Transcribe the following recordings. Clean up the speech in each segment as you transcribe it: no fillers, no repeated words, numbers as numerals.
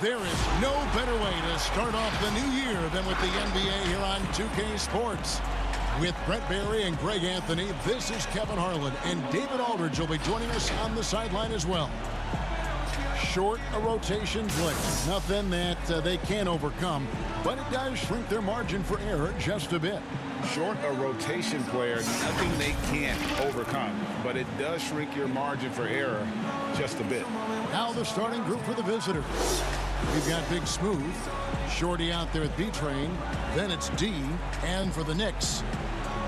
There is no better way to start off the new year than with the NBA here on 2K Sports. With Brett Barry and Greg Anthony, this is Kevin Harlan, and David Aldridge will be joining us on the sideline as well. Short a rotation play, nothing that they can't overcome, but it does shrink their margin for error just a bit. Short a rotation player, nothing they can't overcome, but it does shrink your margin for error just a bit. Now the starting group for the visitors. We've got Big Smooth, Shorty out there at B-Train, then it's D, and for the Knicks,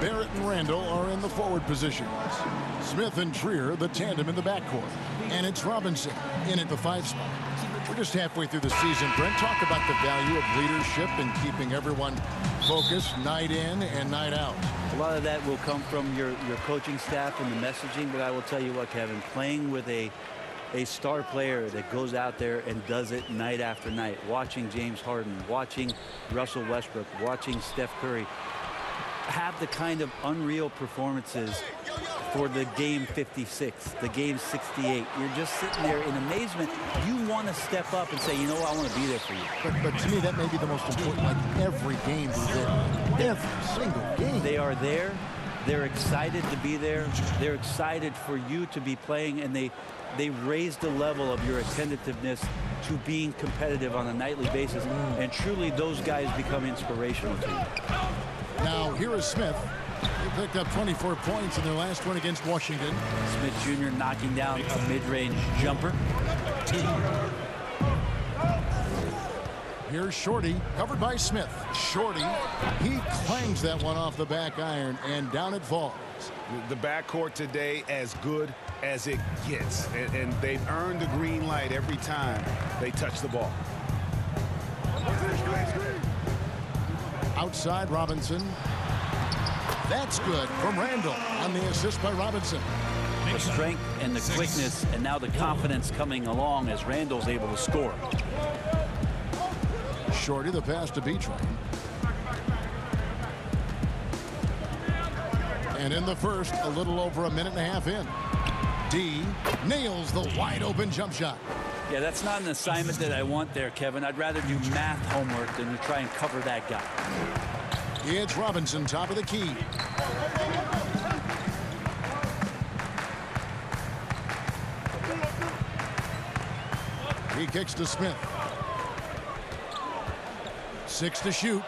Barrett and Randall are in the forward positions. Smith and Trier, the tandem in the backcourt. And it's Robinson in at the 5 spot. We're just halfway through the season. Brent, talk about the value of leadership and keeping everyone focused night in and night out. A lot of that will come from your coaching staff and the messaging, but I will tell you what, Kevin, playing with a star player that goes out there and does it night after night, watching James Harden, watching Russell Westbrook, watching Steph Curry, have the kind of unreal performances for the game 56, the game 68. You're just sitting there in amazement. You want to step up and say, you know what, I want to be there for you. But to me, that may be the most important. Like every game is there. Every single game. They are there. They're excited to be there. They're excited for you to be playing, and they raise the level of your attentiveness to being competitive on a nightly basis. And truly, those guys become inspirational to you. Now, here is Smith. He picked up 24 points in their last one against Washington. Smith Jr. knocking down a mid-range jumper. Here's Shorty, covered by Smith. Shorty, he clangs that one off the back iron, and down it falls. The backcourt today as good as it gets, and they've earned the green light every time they touch the ball. Outside Robinson. That's good from Randall on the assist by Robinson. The strength and the quickness, and now the confidence coming along as Randall's able to score. Shorty, the pass to B-Train. And in the first, a little over a minute and a half in. D nails the wide open jump shot. Yeah, that's not an assignment that I want there, Kevin. I'd rather do math homework than to try and cover that guy. It's Robinson, top of the key. He kicks to Smith. 6 to shoot.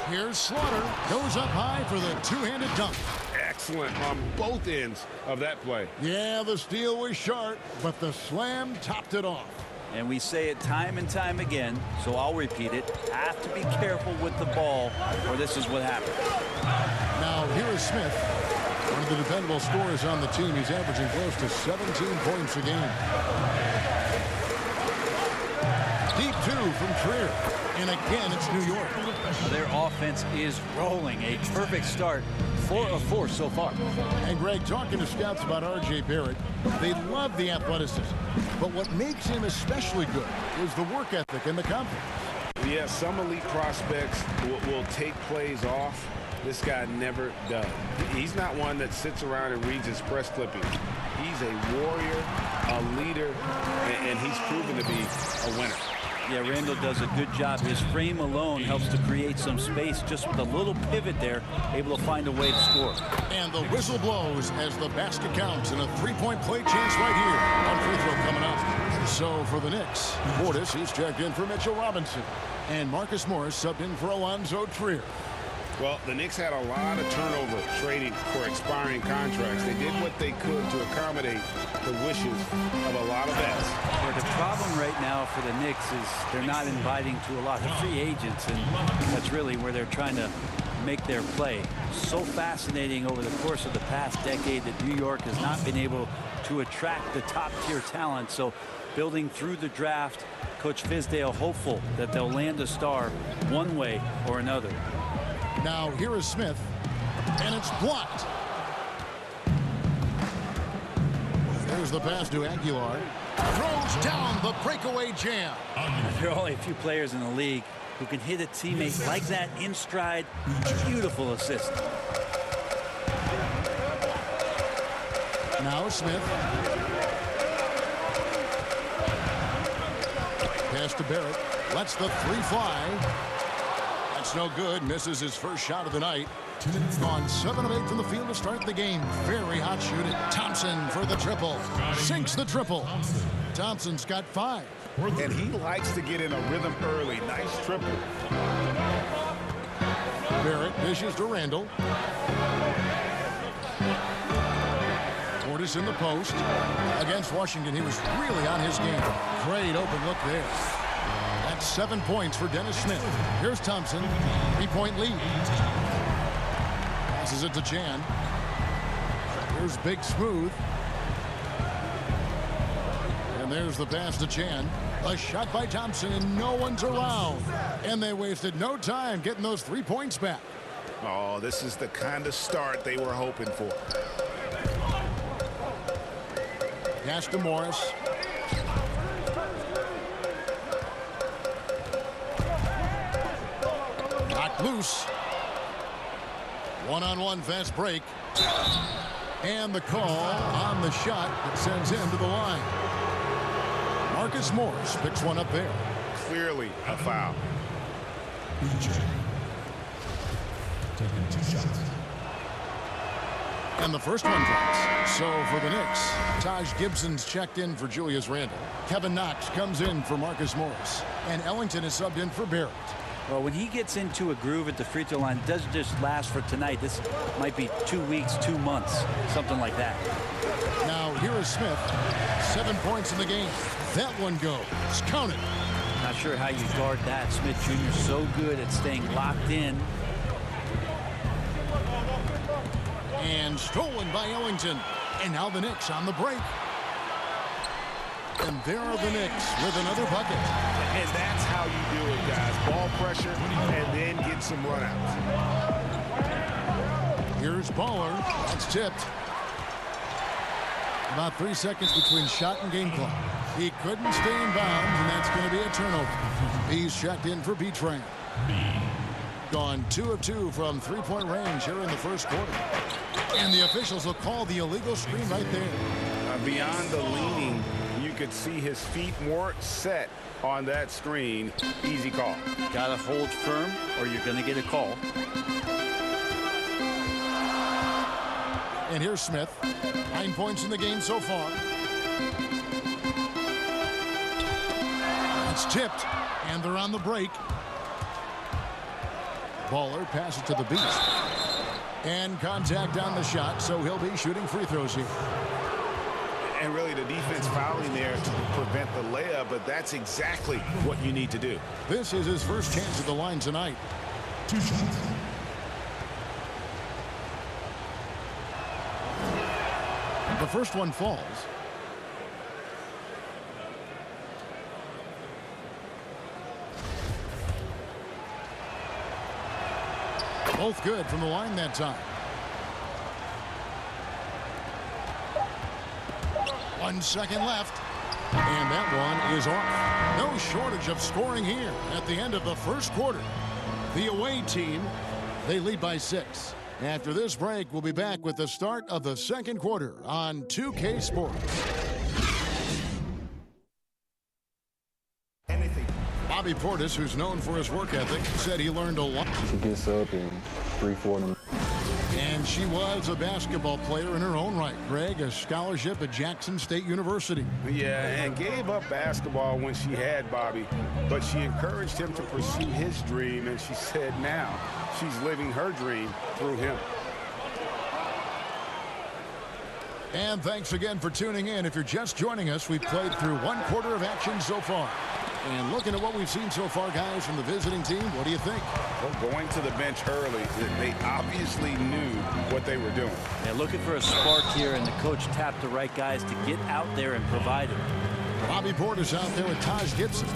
Here's Slaughter. Goes up high for the two-handed dunk. Excellent on both ends of that play. Yeah, the steal was sharp, but the slam topped it off. And we say it time and time again, so I'll repeat it. Have to be careful with the ball, or this is what happens. Now, here is Smith. One of the dependable scorers on the team. He's averaging close to 17 points a game. Deep 2 from Trier. And again, it's New York. Their offense is rolling. A perfect start. 4 of 4 so far. And Greg, talking to scouts about R.J. Barrett, they love the athleticism. But what makes him especially good is the work ethic and the confidence. Yeah, some elite prospects will take plays off. This guy never does. He's not one that sits around and reads his press clippings. He's a warrior, a leader, and he's proven to be a winner. Yeah, Randall does a good job. His frame alone helps to create some space just with a little pivot there, able to find a way to score. And the whistle blows as the basket counts, and a three-point play chance right here. On free throw coming up. So for the Knicks, Portis, he's checked in for Mitchell Robinson. And Marcus Morris subbed in for Alonzo Trier. Well, the Knicks had a lot of turnover trading for expiring contracts. They did what they could to accommodate the wishes of a lot of vets. Well, the problem right now for the Knicks is they're not inviting to a lot of free agents, and that's really where they're trying to make their play. So fascinating over the course of the past decade that New York has not been able to attract the top-tier talent. So building through the draft, Coach Fizdale hopeful that they'll land a star one way or another. Now here is Smith, and it's blocked. There's the pass to Aguilar. Throws down the breakaway jam. There are only a few players in the league who can hit a teammate like that in stride. Beautiful assist. Now Smith. Pass to Barrett. Lets the three fly. That's no good. Misses his first shot of the night. Gone 7 of 8 from the field to start the game. Very hot shooting. Thompson for the triple. Sinks the triple. Thompson's got 5. And he likes to get in a rhythm early. Nice triple. Barrett dishes to Randall. Portis in the post. Against Washington, he was really on his game. Great open look there. That's 7 points for Dennis Smith. Here's Thompson. 3-point lead. Passes it to Chan. Here's Big Smooth. And there's the pass to Chan. A shot by Thompson, and no one's around. And they wasted no time getting those 3 points back. Oh, this is the kind of start they were hoping for. Pass to Morris. Knocked loose. One-on-one fast break. And the call on the shot that sends him to the line. Marcus Morris picks one up there. Clearly a foul. Taking 2 shots. And the first one drops. So for the Knicks, Taj Gibson's checked in for Julius Randle. Kevin Knox comes in for Marcus Morris. And Ellington is subbed in for Barrett. Well, when he gets into a groove at the free throw line, it doesn't just last for tonight. This might be 2 weeks, 2 months, something like that. Now here is Smith. 7 points in the game. That one goes. Count it. Not sure how you guard that. Smith Jr. so good at staying locked in. And stolen by Ellington. And now the Knicks on the break. And there are the Knicks with another bucket. And that's how you do it, guys. Ball pressure and then get some runouts. Here's Baller. That's tipped. About 3 seconds between shot and game clock. He couldn't stay in bounds, and that's going to be a turnover. He's checked in for B-Train. Gone 2 of 2 from 3-point range here in the first quarter. And the officials will call the illegal screen right there. Beyond the leaning, you could see his feet weren't set on that screen. Easy call. Gotta hold firm or you're gonna get a call. And here's Smith. 9 points in the game so far. It's tipped, and they're on the break. Baller passes to the Beast. And contact on the shot, so he'll be shooting free throws here. And really the defense fouling there to prevent the layup, but that's exactly what you need to do. This is his first chance at the line tonight. 2 shots. The first one falls. Both good from the line that time. 1 second left. And that one is off. No shortage of scoring here at the end of the first quarter. The away team, they lead by 6. After this break, we'll be back with the start of the second quarter on 2K Sports. Bobby Portis, who's known for his work ethic, said he learned a lot. She gets up and 3-4 them. And she was a basketball player in her own right. Greg, a scholarship at Jackson State University. Yeah, and gave up basketball when she had Bobby, but she encouraged him to pursue his dream, and she said now she's living her dream through him. And thanks again for tuning in. If you're just joining us, we've played through 1 quarter of action so far. And looking at what we've seen so far, guys, from the visiting team, what do you think? Well, going to the bench early, they obviously knew what they were doing. Yeah, looking for a spark here, and the coach tapped the right guys to get out there and provide it. Bobby Portis out there with Taj Gibson.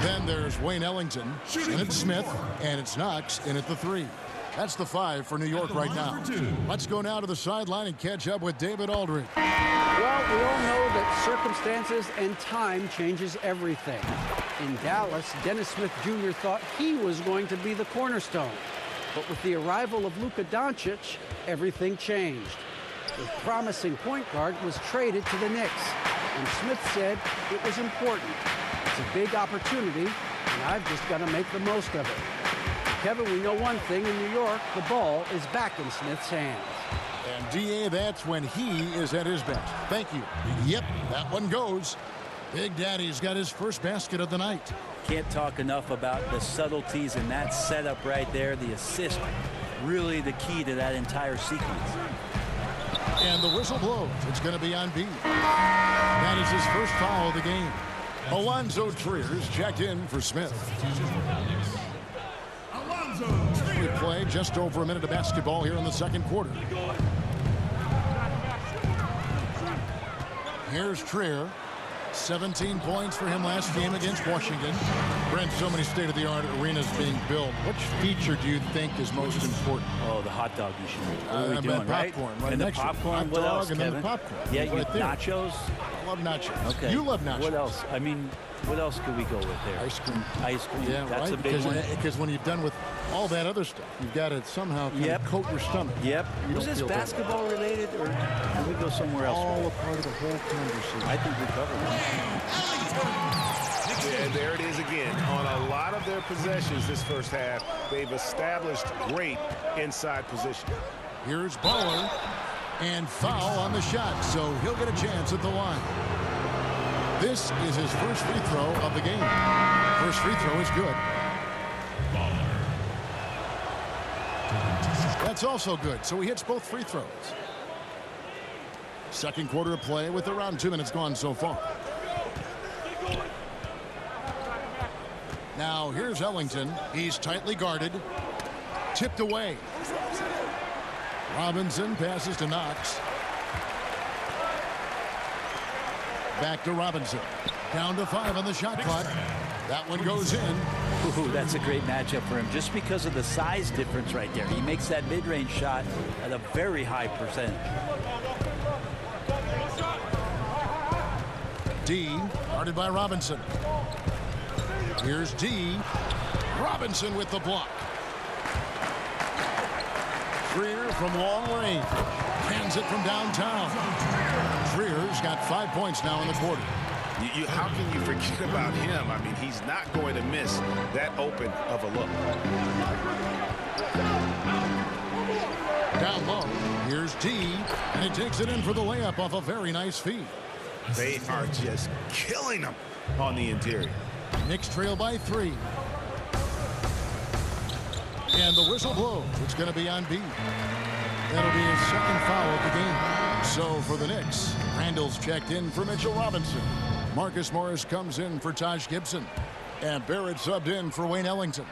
Then there's Wayne Ellington, and it's Smith, and it's Knox in at the 3. That's the 5 for New York right now. Let's go now to the sideline and catch up with David Aldridge. Well, we all know that circumstances and time changes everything. In Dallas, Dennis Smith Jr. thought he was going to be the cornerstone. But with the arrival of Luka Doncic, everything changed. The promising point guard was traded to the Knicks, and Smith said it was important. It's a big opportunity, and I've just got to make the most of it. Kevin, we know one thing in New York, the ball is back in Smith's hands. And DA, that's when he is at his best. Thank you. Yep, that one goes. Big Daddy's got his first basket of the night. Can't talk enough about the subtleties in that setup right there. The assist, really the key to that entire sequence. And the whistle blows. It's going to be on B. That is his first foul of the game. Alonzo Trier's checked in for Smith. We play just over a minute of basketball here in the second quarter. Here's Trier. 17 points for him last game against Washington. Brent, so many state-of-the-art arenas being built. Which feature do you think is most important? Oh, the hot dog machine. What are we doing, right? Popcorn, right and the next to it. popcorn. Hot What dog else, and Kevin? then the popcorn. Yeah, Right there. nachos. I love nachos. Okay. You love nachos. What else? I mean, what else could we go with there? Ice cream. Ice cream. Yeah, That's right. a big one. Because when you've done with all that other stuff, you've got to somehow kind of coat your stomach. Yep. You Was don't this feel bad. basketball related, or did we go somewhere else? All a part of the whole conversation. I think we covered it. And there it is again. On a lot of their possessions this first half, they've established great inside position. Here's Baller, and foul on the shot, so he'll get a chance at the line. This is his first free throw of the game. First free throw is good. That's also good, so he hits both free throws. Second quarter of play with around 2 minutes gone so far. Now here's Ellington. He's tightly guarded. Tipped away. Robinson passes to Knox. Back to Robinson. Down to 5 on the shot clock. That one goes in. Ooh, that's a great matchup for him just because of the size difference right there. He makes that mid-range shot at a very high percentage. D, guarded by Robinson. Here's D. Robinson with the block. Trier from long range. Hands it from downtown. Trier's got 5 points now in the quarter. How can you forget about him? I mean, he's not going to miss that open of a look. Down low. Here's D. And he takes it in for the layup off a very nice feed. They are just killing him on the interior. Knicks trail by 3. And the whistle blows. It's going to be on B. That'll be his second foul of the game. So for the Knicks, Randall's checked in for Mitchell Robinson. Marcus Morris comes in for Taj Gibson. And Barrett subbed in for Wayne Ellington.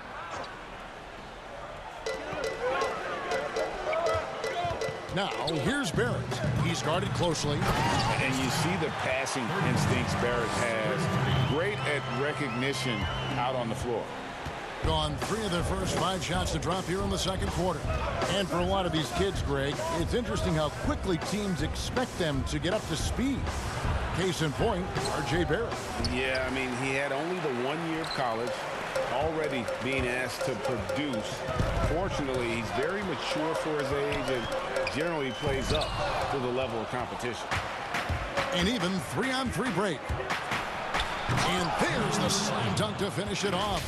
Now, here's Barrett. He's guarded closely. And you see the passing instincts Barrett has. Great at recognition out on the floor. Gone 3 of their first 5 shots to drop here in the second quarter. And for a lot of these kids, Greg, it's interesting how quickly teams expect them to get up to speed. Case in point, R.J. Barrett. Yeah, I mean, he had only the 1 year of college, already being asked to produce. Fortunately, he's very mature for his age and generally plays up to the level of competition. An even 3-on-3 break. And there's the slam dunk to finish it off.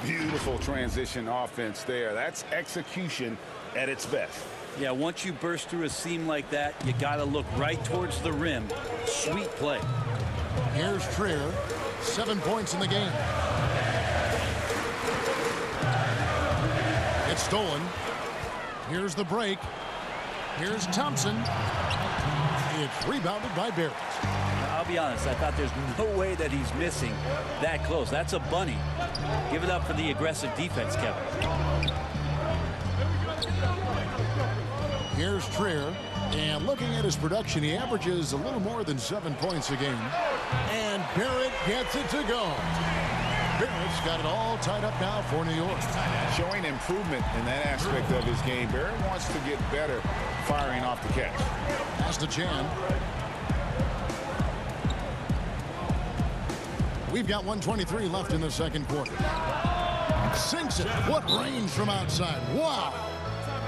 Beautiful transition offense there. That's execution at its best. Yeah, once you burst through a seam like that, you got to look right towards the rim. Sweet play. Here's Trier. 7 points in the game. It's stolen. Here's the break. Here's Thompson. It's rebounded by Barrett. I'll be honest, I thought there's no way that he's missing that close. That's a bunny. Give it up for the aggressive defense, Kevin. Here's Trier. And looking at his production, he averages a little more than 7 points a game. And Barrett gets it to go. Barrett's got it all tied up now for New York. Showing improvement in that aspect of his game. Barrett wants to get better firing off the catch. Pass to Chan. We've got 1:23 left in the second quarter. Sinks it. What range from outside. Wow.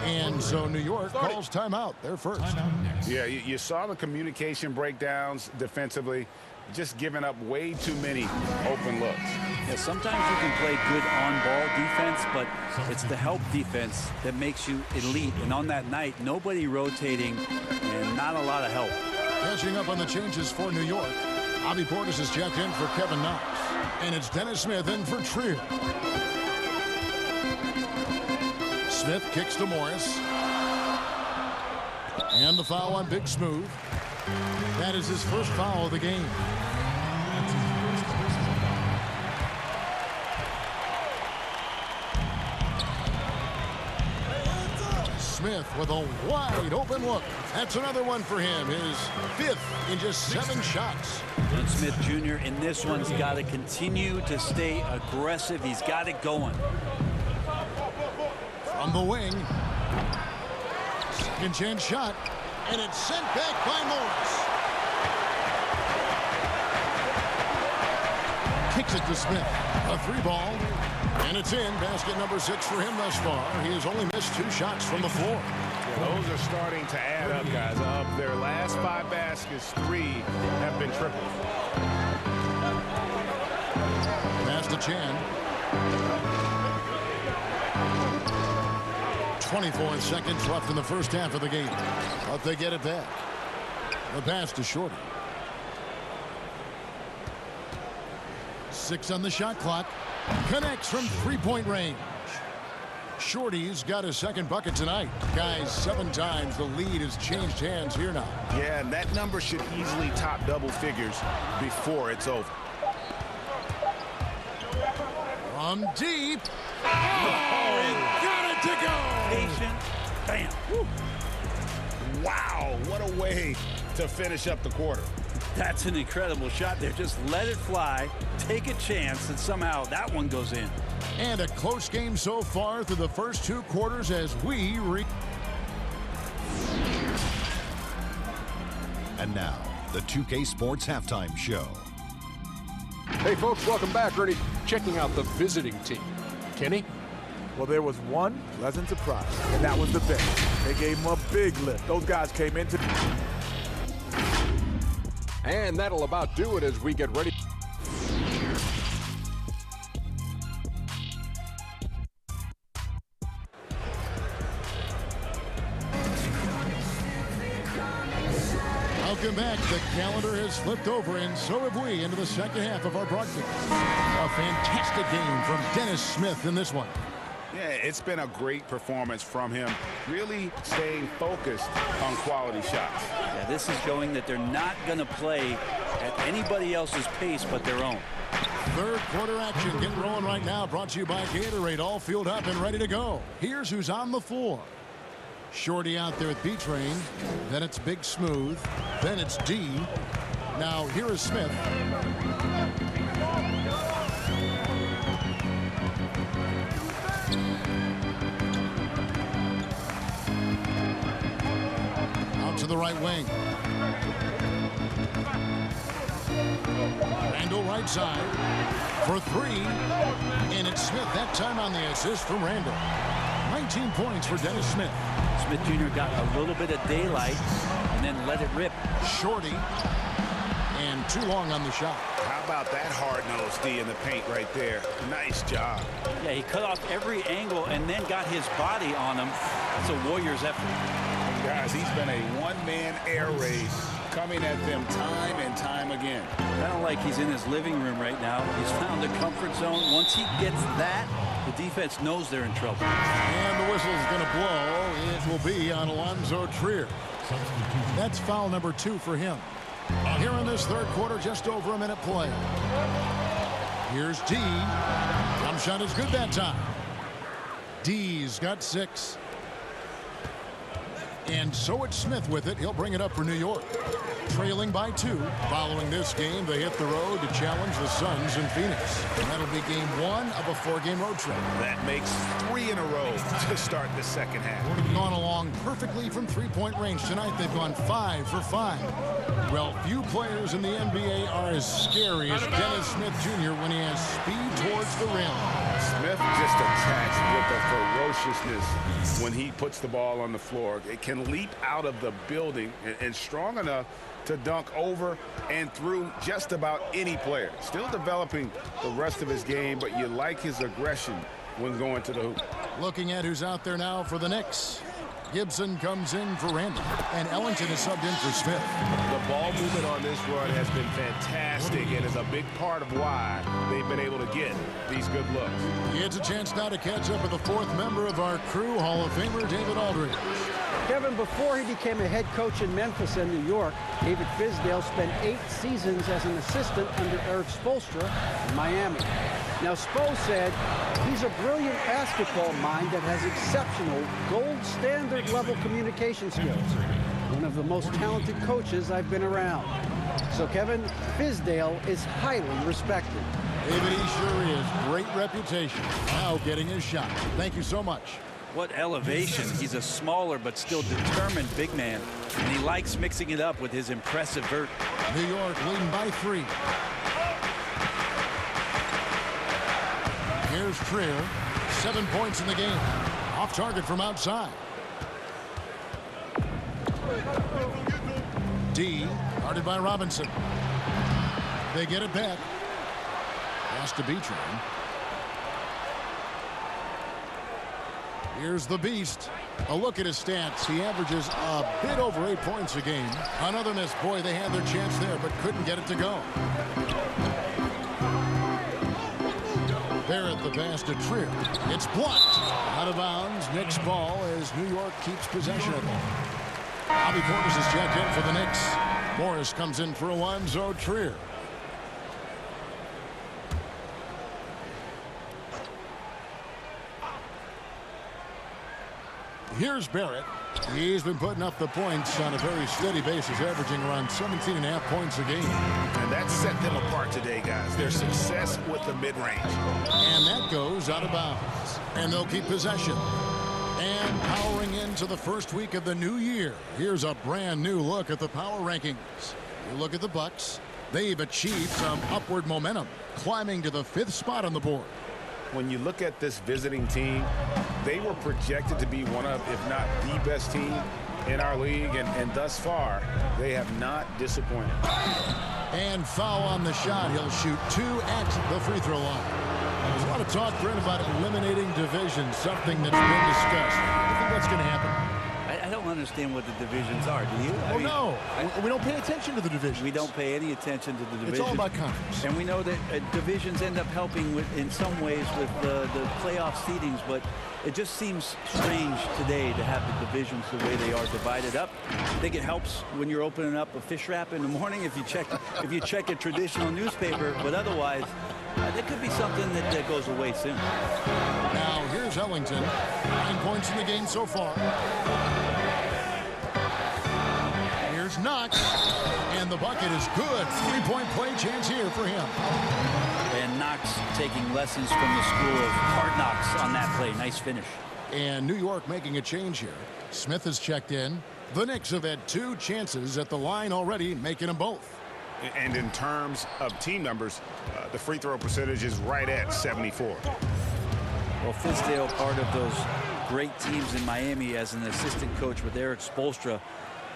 And so New York calls timeout. They're first. Yeah, you saw the communication breakdowns defensively. just giving up way too many open looks. Yeah, sometimes you can play good on-ball defense, but it's the help defense that makes you elite. And on that night, nobody rotating and not a lot of help. Catching up on the changes for New York. Bobby Portis has checked in for Kevin Knox. And it's Dennis Smith in for Trier. Smith kicks to Morris. And the foul on Big Smooth. That is his first foul of the game. Smith with a wide open look. That's another one for him. His 5th in just 7 shots. And Smith Jr. in this one's got to continue to stay aggressive. He's got it going. From the wing. Second chance shot. And it's sent back by Morris. Kicks it to Smith. A 3 ball. And it's in. Basket number 6 for him thus far. He has only missed 2 shots from the floor. Yeah, those are starting to add up, guys. Of their last 5 baskets, 3 have been triples. Pass to Chan. 24 seconds left in the first half of the game. But they get it back. The pass to Shorty. 6 on the shot clock. Connects from 3-point range. Shorty's got his 2nd bucket tonight. Guys, 7 times the lead has changed hands here now. Yeah, and that number should easily top double figures before it's over. From deep. Oh, got it to go. Patient. Bam. Woo. Wow, what a way to finish up the quarter. That's an incredible shot there. Just let it fly, take a chance, and somehow that one goes in. And a close game so far through the first 2 quarters as we And now, the 2K Sports Halftime Show. Hey folks, welcome back. Ernie checking out the visiting team. Kenny? Well, there was one pleasant surprise, and that was the bench. They gave him a big lift. Those guys came into... And that'll about do it as we get ready. Welcome back. The calendar has flipped over, and so have we, into the second half of our broadcast. A fantastic game from Dennis Smith in this one. Yeah, it's been a great performance from him, really staying focused on quality shots. Yeah, this is showing that they're not going to play at anybody else's pace but their own. Third quarter action getting rolling right now, brought to you by Gatorade, all fueled up and ready to go. Here's who's on the floor. Shorty out there at B-Train. Then it's Big Smooth. Then it's D. Now here is Smith. Out to the right wing. Randall right side for 3. And it's Smith that time on the assist from Randall. 19 points for Dennis Smith. Smith Jr. got a little bit of daylight and then let it rip. Shorty. And too long on the shot. How about that hard-nosed D in the paint right there? Nice job. Yeah, he cut off every angle and then got his body on him. That's a Warriors effort. Guys, he's been a one-man air raid coming at them time and time again. I don't like he's in his living room right now. He's found a comfort zone. Once he gets that, the defense knows they're in trouble. And the whistle is going to blow. It will be on Alonzo Trier. That's foul number 2 for him. Here in this third quarter, just over a minute play. Here's D. Jump shot is good that time. D's got 6. And so it's Smith with it. He'll bring it up for New York. Trailing by 2. Following this game, they hit the road to challenge the Suns in Phoenix. And that'll be game 1 of a 4-game road trip. That makes 3 in a row to start the second half. They've gone along perfectly from 3-point range tonight. They've gone 5 for 5. Well, few players in the NBA are as scary as Dennis Smith Jr. when he has speed towards the rim. Smith just attacks with the ferociousness when he puts the ball on the floor. It can leap out of the building and strong enough to dunk over and through just about any player. Still developing the rest of his game, but you like his aggression when going to the hoop. Looking at who's out there now for the Knicks. Gibson comes in for Randall, and Ellington is subbed in for Smith. The ball movement on this run has been fantastic and is a big part of why they've been able to get these good looks. He gets a chance now to catch up with the fourth member of our crew, Hall of Famer David Aldridge. Kevin, before he became a head coach in Memphis and New York, David Fizdale spent 8 seasons as an assistant under Eric Spoelstra in Miami. Now, Spo said he's a brilliant basketball mind that has exceptional gold standard level communication skills. One of the most talented coaches I've been around. So, Kevin, Fizdale is highly respected. David, he sure is. Great reputation. Now getting his shot. Thank you so much. What elevation. He's a smaller but still determined big man, and he likes mixing it up with his impressive vert. New York leading by 3. Here's Trier. 7 points in the game. Off target from outside. D, guarded by Robinson. They get it back. Pass to B-Train. Here's the Beast. A look at his stats. He averages a bit over 8 points a game. Another miss. Boy, they had their chance there, but couldn't get it to go. Barrett the pass to Trier. It's blocked. Out of bounds. Knicks ball as New York keeps possession of it. Bobby Portis is checked in for the Knicks. Morris comes in for a one, so Trier. Here's Barrett. He's been putting up the points on a very steady basis, averaging around 17.5 points a game. And that set them apart today, guys. Their success with the mid-range. And that goes out of bounds. And they'll keep possession. And powering into the first week of the new year, here's a brand new look at the power rankings. You look at the Bucks. They've achieved some upward momentum, climbing to the 5th spot on the board. When you look at this visiting team, they were projected to be one of, if not the best team in our league, and thus far, they have not disappointed. And foul on the shot. He'll shoot 2 at the free throw line. There's a lot of talk, Brent, about eliminating divisions, something that's been discussed. I think that's going to happen. I don't understand what the divisions are, do you? No. We don't pay attention to the divisions. We don't pay any attention to the divisions. It's all about conference. And we know that divisions end up helping in some ways with the playoff seedings, but it just seems strange today to have the divisions the way they are divided up. I think it helps when you're opening up a fish wrap in the morning if you check a traditional newspaper, but otherwise, there could be something that goes away soon. Now, here's Ellington. 9 points in the game so far. Here's Knox. And the bucket is good. 3-point play chance here for him. And Knox taking lessons from the school of hard knocks on that play. Nice finish. And New York making a change here. Smith has checked in. The Knicks have had 2 chances at the line already, making them both. And in terms of team numbers, the free throw percentage is right at 74. Well, Fizdale, part of those great teams in Miami as an assistant coach with Eric Spoelstra.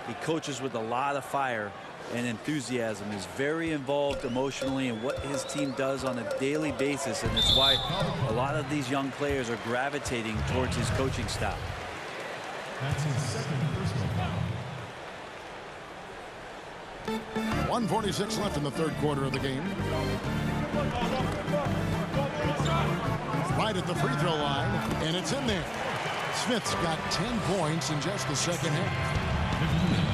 He coaches with a lot of fire and enthusiasm. He's very involved emotionally in what his team does on a daily basis, and it's why a lot of these young players are gravitating towards his coaching style. That's his second personal foul. 1:46 left in the 3rd quarter of the game. Right at the free throw line, and it's in there. Smith's got 10 points in just the 2nd half.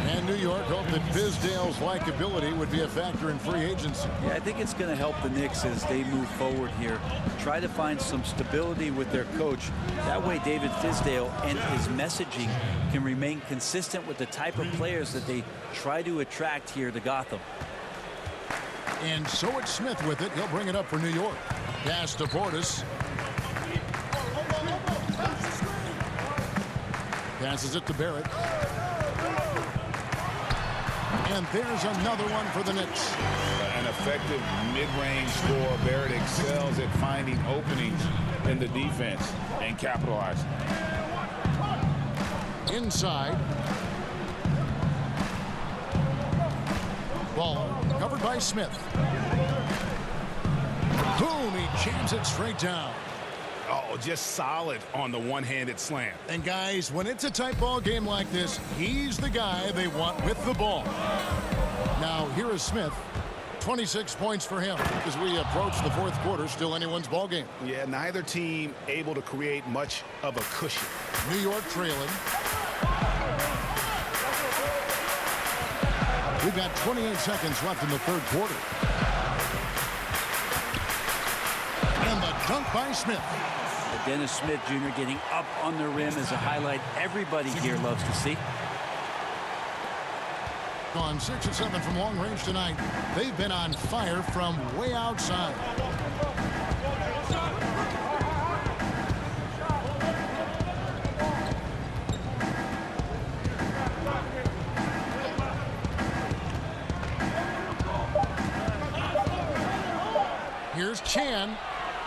And New York hoped that Fizdale's likability would be a factor in free agency. Yeah, I think it's going to help the Knicks as they move forward here. Try to find some stability with their coach. That way David Fizdale and his messaging can remain consistent with the type of players that they try to attract here to Gotham. And so it's Smith with it. He'll bring it up for New York. Pass to Portis. Passes it to Barrett. And there's another one for the Knicks. An effective mid-range scorer. Barrett excels at finding openings in the defense and capitalizing. Inside. Ball covered by Smith. Boom, he jams it straight down. Oh, just solid on the one-handed slam. And guys, when it's a tight ball game like this, he's the guy they want with the ball. Now, here is Smith. 26 points for him as we approach the fourth quarter. Still anyone's ball game. Yeah, neither team able to create much of a cushion. New York trailing. We've got 28 seconds left in the third quarter. And the dunk by Smith. Dennis Smith Jr. getting up on the rim is a highlight everybody here loves to see. On 6 and 7 from long range tonight. They've been on fire from way outside. Here's Chan.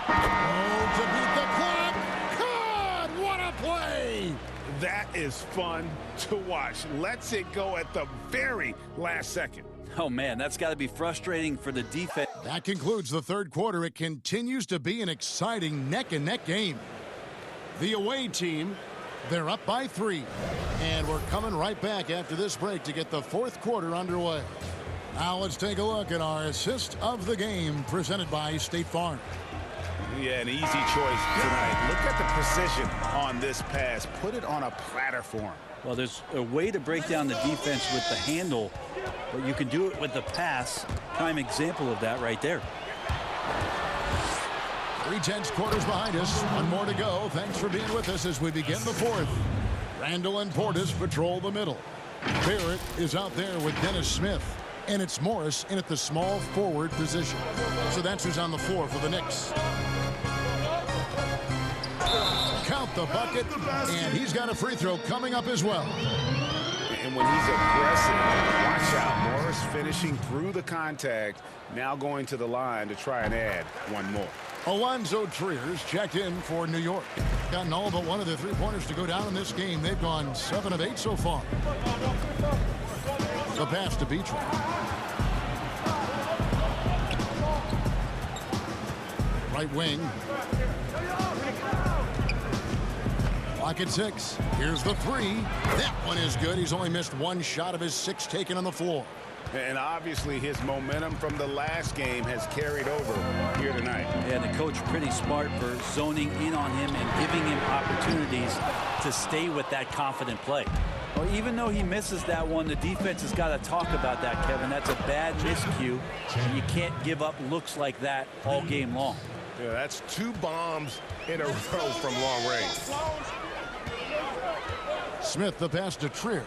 Oh, to beat the clock. God, what a play! That is fun to watch. Lets it go at the very last second. Oh, man, that's got to be frustrating for the defense. That concludes the third quarter. It continues to be an exciting neck-and-neck game. The away team, they're up by 3. And we're coming right back after this break to get the fourth quarter underway. Now let's take a look at our assist of the game presented by State Farm. Yeah, an easy choice tonight. Look at the precision on this pass. Put it on a platter for him. Well, there's a way to break down the defense with the handle, but you can do it with the pass. Prime example of that right there. 3/10 quarters behind us. One more to go. Thanks for being with us as we begin the fourth. Randall and Portis patrol the middle. Barrett is out there with Dennis Smith. And it's Morris in at the small forward position. So that's who's on the floor for the Knicks. Count the bucket, and he's got a free throw coming up as well. And when he's aggressive, watch out. Morris finishing through the contact, now going to the line to try and add one more. Alonzo Trier's checked in for New York. Gotten all but one of the three-pointers to go down in this game. They've gone 7 of 8 so far. The pass to Beatrice. Right wing. Clock at 6. Here's the 3. That one is good. He's only missed one shot of his 6 taken on the floor. And obviously his momentum from the last game has carried over here tonight. And the coach pretty smart for zoning in on him and giving him opportunities to stay with that confident play. Well, even though he misses that one, the defense has got to talk about that, Kevin. That's a bad miscue, and you can't give up looks like that all game long. Yeah, that's 2 bombs in a row from long range. Smith, the pass to Trier.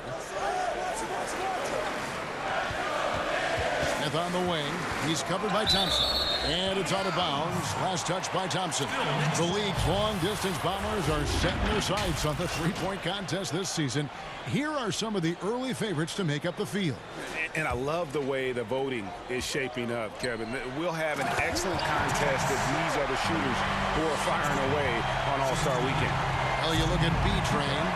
Smith on the wing. He's covered by Thompson. And it's out of bounds. Last touch by Thompson. The league's long-distance bombers are setting their sights on the three-point contest this season. Here are some of the early favorites to make up the field. And I love the way the voting is shaping up, Kevin. We'll have an excellent contest if these are the shooters who are firing away on All-Star Weekend. Well, you look at B-Train.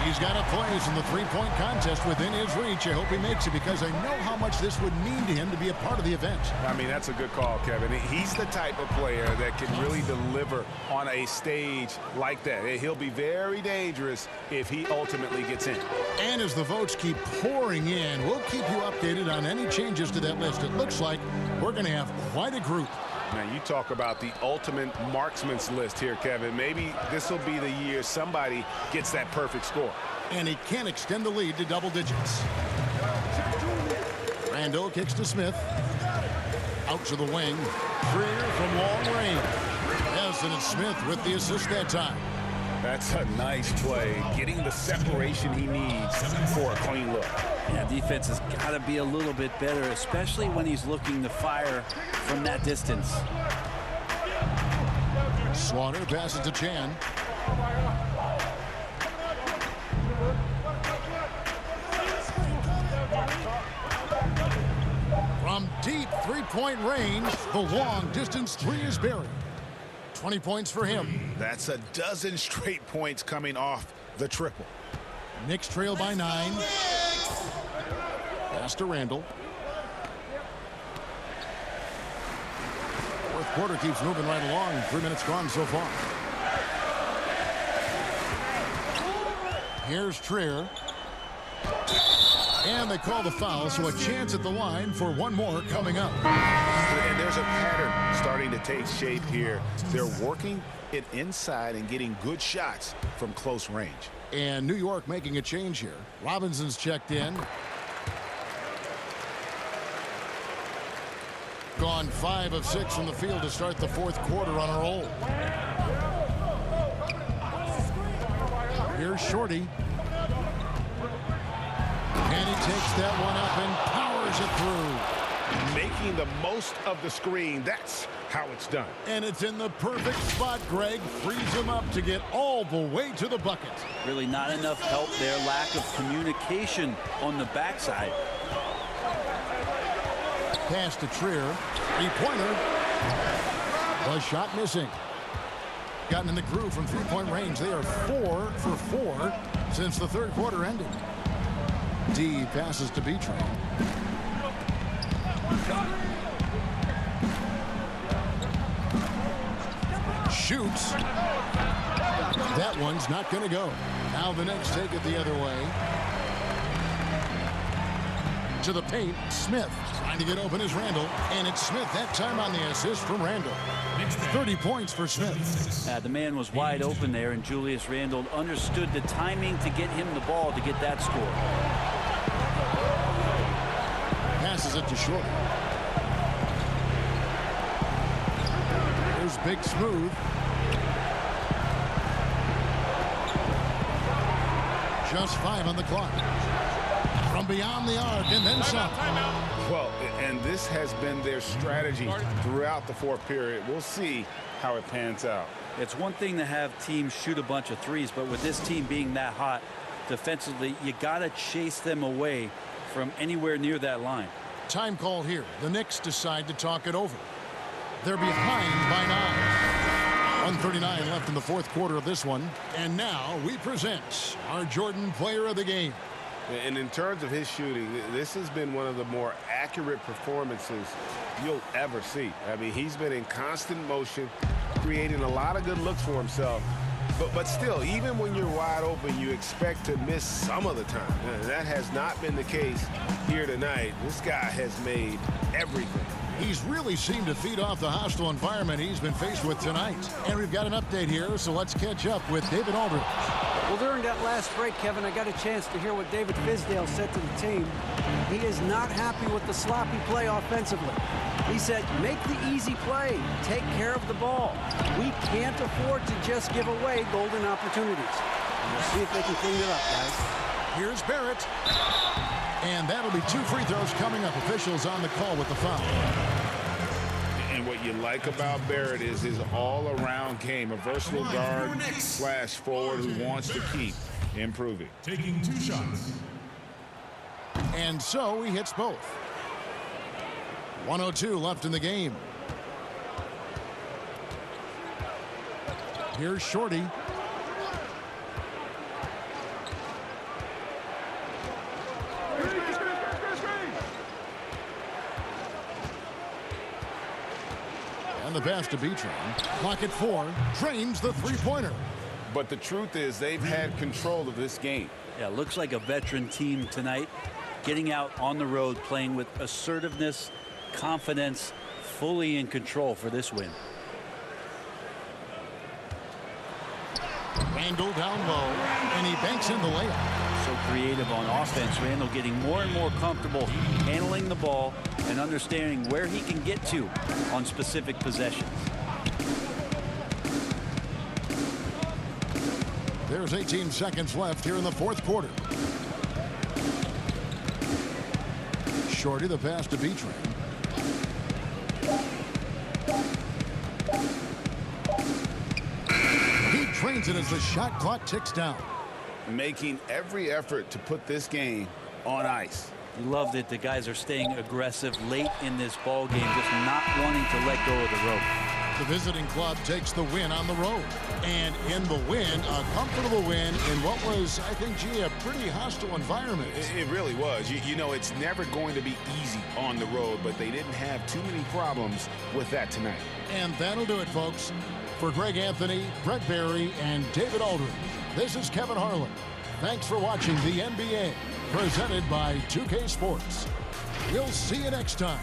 He's got a place in the three-point contest within his reach. I hope he makes it because I know how much this would mean to him to be a part of the event. I mean, that's a good call, Kevin. He's the type of player that can really deliver on a stage like that. He'll be very dangerous if he ultimately gets in. And as the votes keep pouring in, we'll keep you updated on any changes to that list. It looks like we're going to have quite a group. Now, you talk about the ultimate marksman's list here, Kevin. Maybe this will be the year somebody gets that perfect score. And he can extend the lead to double digits. Randall kicks to Smith. Out to the wing. Trier from long range. Yes, and it's Smith with the assist that time. That's a nice play. Getting the separation he needs for a clean look. Yeah, defense has got to be a little bit better, especially when he's looking to fire from that distance. Slaughter passes to Chan. From deep three-point range, the long-distance 3 is buried. 20 points for him. That's a dozen straight points coming off the triple. Knicks trail by 9. Pass to Randall. Fourth quarter keeps moving right along. 3 minutes gone so far. Here's Trier. And they call the foul, so a chance at the line for one more coming up. And there's a pattern starting to take shape here. They're working it inside and getting good shots from close range. And New York making a change here. Robinson's checked in. Gone 5 of 6 from the field to start the fourth quarter on a roll. Here's Shorty. And he takes that one up and powers it through. Making the most of the screen. That's how it's done. And it's in the perfect spot, Greg. Frees him up to get all the way to the bucket. Really not enough help there. Lack of communication on the backside. Pass to Trier. Three-pointer. The shot missing. Gotten in the groove from three-point range. They are 4 for 4 since the third quarter ended. D passes to Beatrice. Shoots. That one's not going to go. Now the Knicks take it the other way. To the paint, Smith trying to get open is Randall, and it's Smith that time on the assist from Randall. 30 points for Smith. The man was wide open there, and Julius Randle understood the timing to get him the ball to get that score. Passes it to Short. Here's Big Smooth. Just 5 on the clock. From beyond the arc and then some. Well, and this has been their strategy throughout the fourth period. We'll see how it pans out. It's one thing to have teams shoot a bunch of threes, but with this team being that hot defensively, you got to chase them away from anywhere near that line. Time call here. The Knicks decide to talk it over. They're behind by 9. 1:39 left in the fourth quarter of this one. And now we present our Jordan Player of the Game. And in terms of his shooting, this has been one of the more accurate performances you'll ever see. I mean, he's been in constant motion, creating a lot of good looks for himself. But still, even when you're wide open, you expect to miss some of the time. That has not been the case here tonight. This guy has made everything. He's really seemed to feed off the hostile environment he's been faced with tonight. And we've got an update here, so let's catch up with David Aldridge. Well, during that last break, Kevin, I got a chance to hear what David Fizdale said to the team. He is not happy with the sloppy play offensively. He said, make the easy play. Take care of the ball. We can't afford to just give away golden opportunities. We'll see if they can clean it up, guys. Here's Barrett. And that'll be 2 free throws coming up. Officials on the call with the foul. And what you like about Barrett is his all-around game, a versatile guard slash forward who wants to keep improving. Taking 2 shots. And so he hits both. 1:02 left in the game. Here's Shorty. And the pass to B-Train. Clock at 4. Drains the three-pointer. But the truth is they've had control of this game. Yeah, looks like a veteran team tonight. Getting out on the road, playing with assertiveness, confidence, fully in control for this win. Randall down low, and he banks in the layup. So creative on offense. Randall getting more and more comfortable handling the ball and understanding where he can get to on specific possessions. There's 18 seconds left here in the fourth quarter. Shorty, the pass to B-Train. He trains it as the shot clock ticks down. Making every effort to put this game on ice. He loved it. The guys are staying aggressive late in this ball game, just not wanting to let go of the rope. The visiting club takes the win on the road. And in the win, a comfortable win in what was, I think, gee, a pretty hostile environment. It really was. You know, it's never going to be easy on the road, but they didn't have too many problems with that tonight. And that'll do it, folks. For Greg Anthony, Brett Barry, and David Aldridge, this is Kevin Harlan. Thanks for watching the NBA, presented by 2K Sports. We'll see you next time.